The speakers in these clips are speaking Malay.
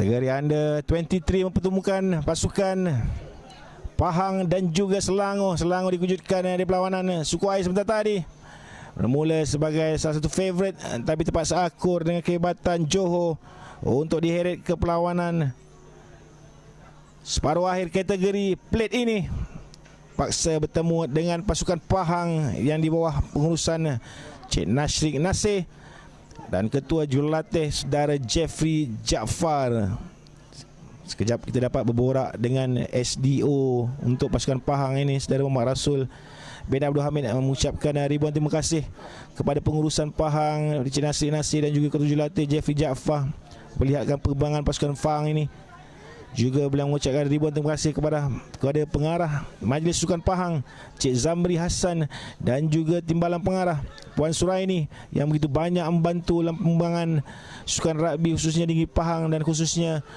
Kategori Under 23 mempertemukan pasukan Pahang dan juga Selangor. Selangor dikejutkan dari perlawanan suku air sebentar tadi. Bermula sebagai salah satu favourite, tapi terpaksa akur dengan kehebatan Johor untuk diheret ke perlawanan separuh akhir kategori plate ini. Paksa bertemu dengan pasukan Pahang yang di bawah pengurusan Cik Nashrik Nasir dan Ketua Jurulatih Saudara Jeffrey Jaafar. Sekejap kita dapat berborak dengan SDO untuk pasukan Pahang ini, Saudara Muhammad Rasul bin Abdul Hamid, mengucapkan ribuan terima kasih kepada pengurusan Pahang Cik Nashrik Nasir dan juga Ketua Jurulatih Jeffrey Jaafar melihatkan perkembangan pasukan Pahang ini. Juga beliau mengucapkan ribuan terima kasih kepada pengarah Majlis Sukan Pahang Cik Zamri Hassan dan juga timbalan pengarah Puan Suraini yang begitu banyak membantu dalam pengembangan sukan rugby khususnya di Negeri Pahang dan khususnya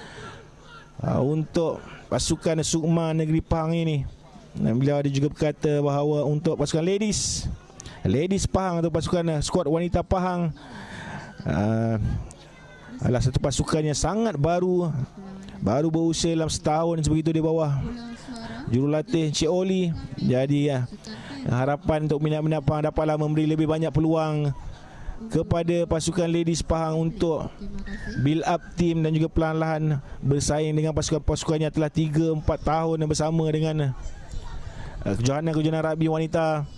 untuk pasukan Sukma Negeri Pahang ini. Dan beliau ada juga berkata bahawa untuk pasukan ladies Pahang atau pasukan skuad wanita Pahang adalah satu pasukan yang sangat baru berusia dalam setahun sebegitu di bawah jurulatih Cik Oli. Jadi harapan untuk minat-minat Pahang dapatlah memberi lebih banyak peluang kepada pasukan ladies Pahang untuk build up team dan juga perlahan-lahan bersaing dengan pasukan-pasukan yang telah 3-4 tahun bersama dengan kejohanan rugby wanita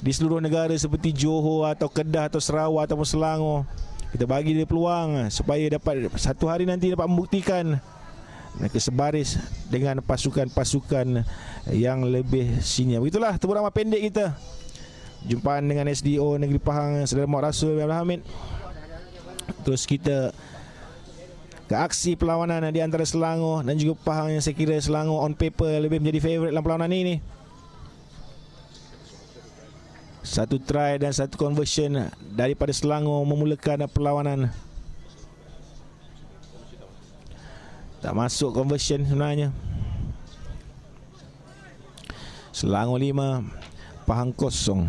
di seluruh negara seperti Johor atau Kedah atau Sarawak ataupun Selangor. Kita bagi dia peluang supaya dapat satu hari nanti dapat membuktikan mereka sebaris dengan pasukan-pasukan yang lebih senior. Begitulah tepuk ramah pendek kita. Jumpaan dengan SDO Negeri Pahang Saudara Muhammad Rasul bin Abdul Hamid. Terus kita ke aksi perlawanan di antara Selangor dan juga Pahang, yang saya kira Selangor on paper lebih menjadi favourite dalam perlawanan ini. Satu try dan satu conversion daripada Selangor memulakan perlawanan. Tak masuk conversion sebenarnya. Selangor 5, Pahang 0.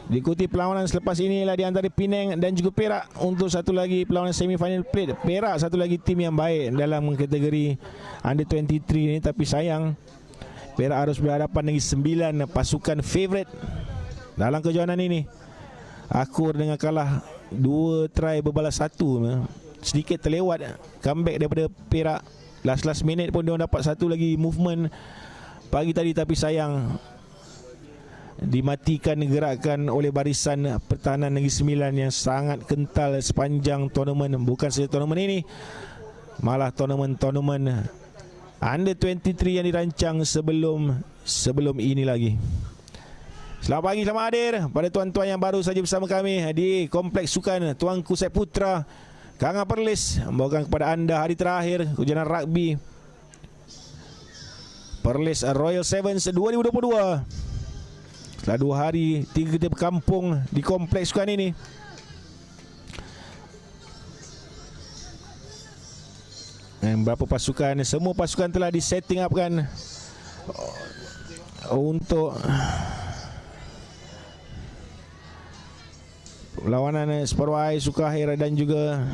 Diikuti perlawanan selepas ini ialah di antara Penang dan juga Perak untuk satu lagi perlawanan semi-final plate. Perak satu lagi tim yang baik dalam kategori Under 23 ini, tapi sayang Perak harus berhadapan dengan 9 pasukan favourite dalam kejohanan ini. Akur dengan kalah 2 try berbalas 1. Sedikit terlewat comeback daripada Perak. Last minute pun dia dapat satu lagi movement pagi tadi, tapi sayang dimatikan gerakan oleh barisan pertahanan Negeri Sembilan yang sangat kental sepanjang tournament. Bukan saja tournament ini, malah tournament Under 23 yang dirancang sebelum ini lagi. Selamat pagi, selamat hadir pada tuan-tuan yang baru saja bersama kami di Kompleks Sukan Tuanku Set Putra Kanga Perlis, membawakan kepada anda hari terakhir kejohanan rugby Perlis Royal Sevens 2022. Setelah 2 hari 3 kita berkampung di kompleks sukan ini. Dan berapa pasukan, semua pasukan telah disetting upkan untuk perlawanan separuh akhir suka akhir dan juga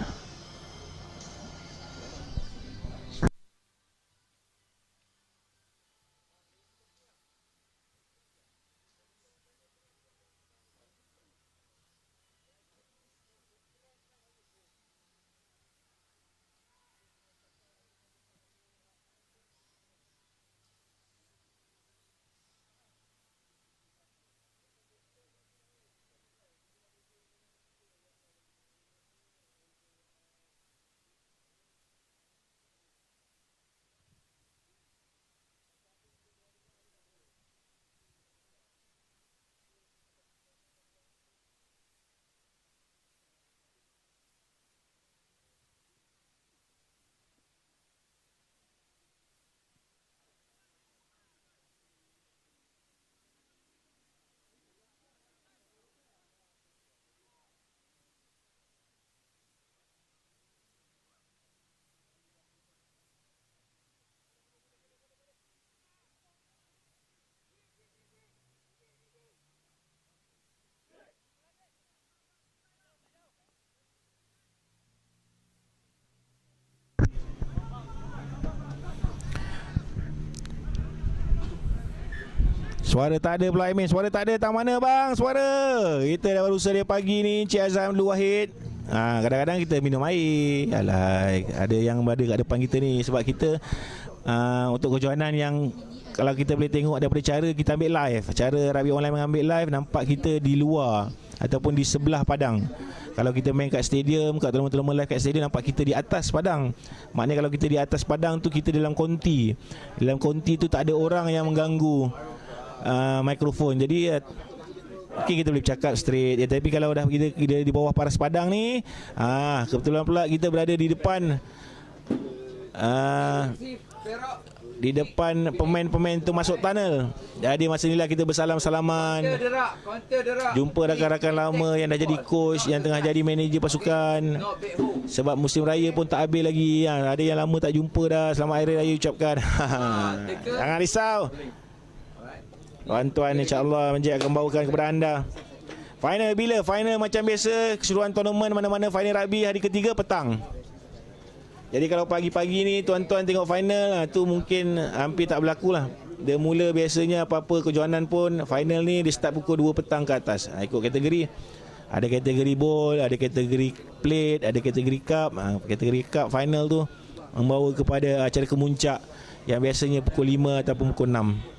Suara tak ada pula Amin. Suara tak ada. Tak mana bang suara? Kita dah berusaha dia pagi ni, Cik Azam Abdul Wahid. Kadang-kadang kita minum air. Alah, ada yang berada kat depan kita ni. Sebab kita untuk kejohanan yang kalau kita boleh tengok daripada cara kita ambil live, cara rugby online mengambil live, nampak kita di luar ataupun di sebelah padang. Kalau kita main kat stadium, kat telema-telema live kat stadium, nampak kita di atas padang. Maknanya kalau kita di atas padang tu, kita dalam konti. Dalam konti tu tak ada orang yang mengganggu mikrofon. Jadi mungkin kita boleh bercakap straight ya. Tapi kalau dah kita di bawah paras padang ni, kebetulan pula kita berada di depan di depan pemain-pemain tu masuk tunnel. Jadi masa inilah kita bersalam-salaman, jumpa rakan-rakan lama yang dah jadi coach, yang tengah jadi manager pasukan. Sebab musim raya pun tak habis lagi. Ada yang lama tak jumpa dah. Selamat Hari Raya ucapkan. Jangan risau, tuan-tuan, insya-Allah Encik akan bawakan kepada anda. Final bila? Final macam biasa, keseluruhan tournament mana-mana final rugby hari ketiga petang. Jadi kalau pagi-pagi ni tuan-tuan tengok final, tu mungkin hampir tak berlaku lah. Dia mula biasanya apa-apa kejohanan pun, final ni dia start pukul 2 petang ke atas. Ikut kategori. Ada kategori ball, ada kategori plate, ada kategori cup. Kategori cup final tu membawa kepada acara kemuncak yang biasanya pukul 5 ataupun pukul 6.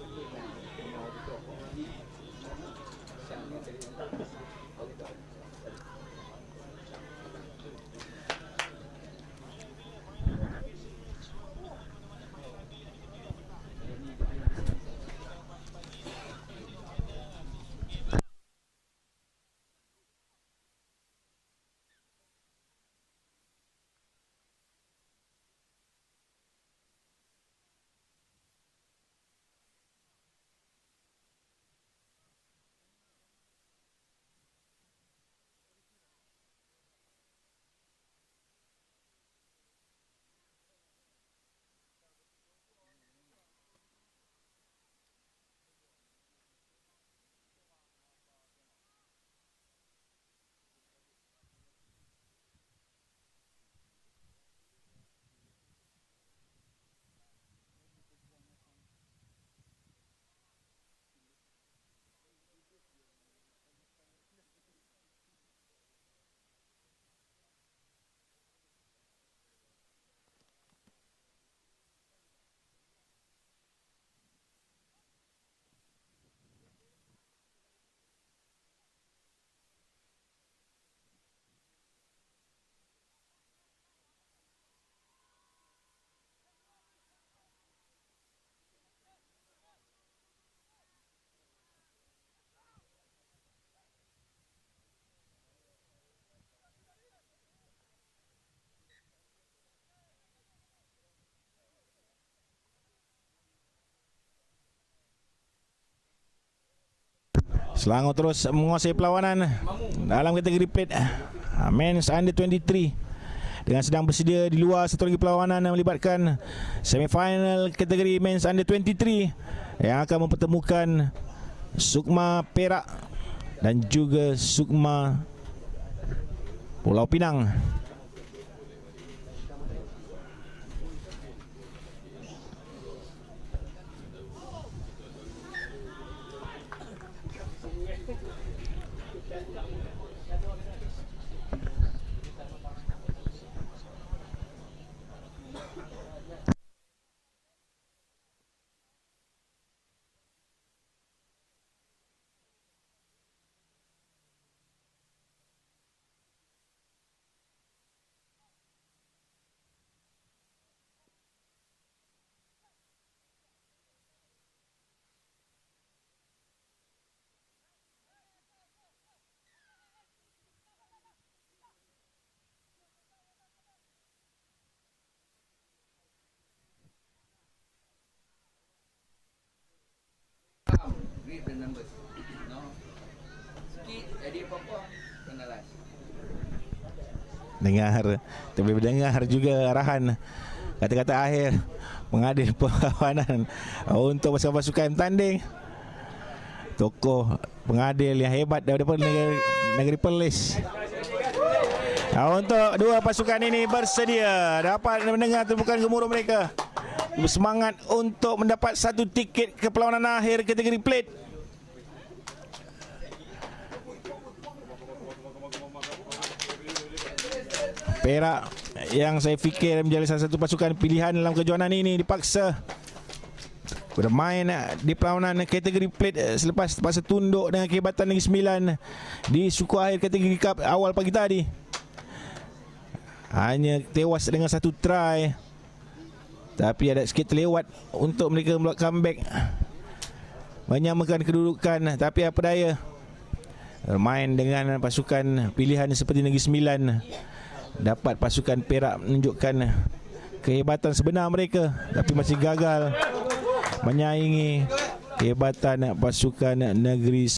Selangor terus menguasai perlawanan dalam kategori plate Men's Under 23 dengan sedang bersedia di luar satu lagi perlawanan yang melibatkan semifinal kategori Men's Under 23 yang akan mempertemukan Sukma Perak dan juga Sukma Pulau Pinang. Dengar, kita boleh mendengar juga arahan kata-kata akhir pengadil perlawanan untuk pasukan tanding. Tokoh pengadil yang hebat daripada negeri Perlis. Untuk dua pasukan ini bersedia, dapat mendengar tumpukan gemuruh mereka. bersemangat untuk mendapat satu tiket ke perlawanan akhir kategori plate. Perak yang saya fikir menjadi salah satu pasukan pilihan dalam kejohanan ini dipaksa bermain di perlawanan kategori plate selepas terpaksa tunduk dengan kehebatan Negeri Sembilan di suku akhir kategori cup awal pagi tadi. Hanya tewas dengan satu try, tapi ada sikit terlewat untuk mereka membuat comeback menyamakan kedudukan. Tapi apa daya, bermain dengan pasukan pilihan seperti Negeri Sembilan, dapat pasukan Perak menunjukkan kehebatan sebenar mereka, tapi masih gagal menyaingi kehebatan pasukan Negeri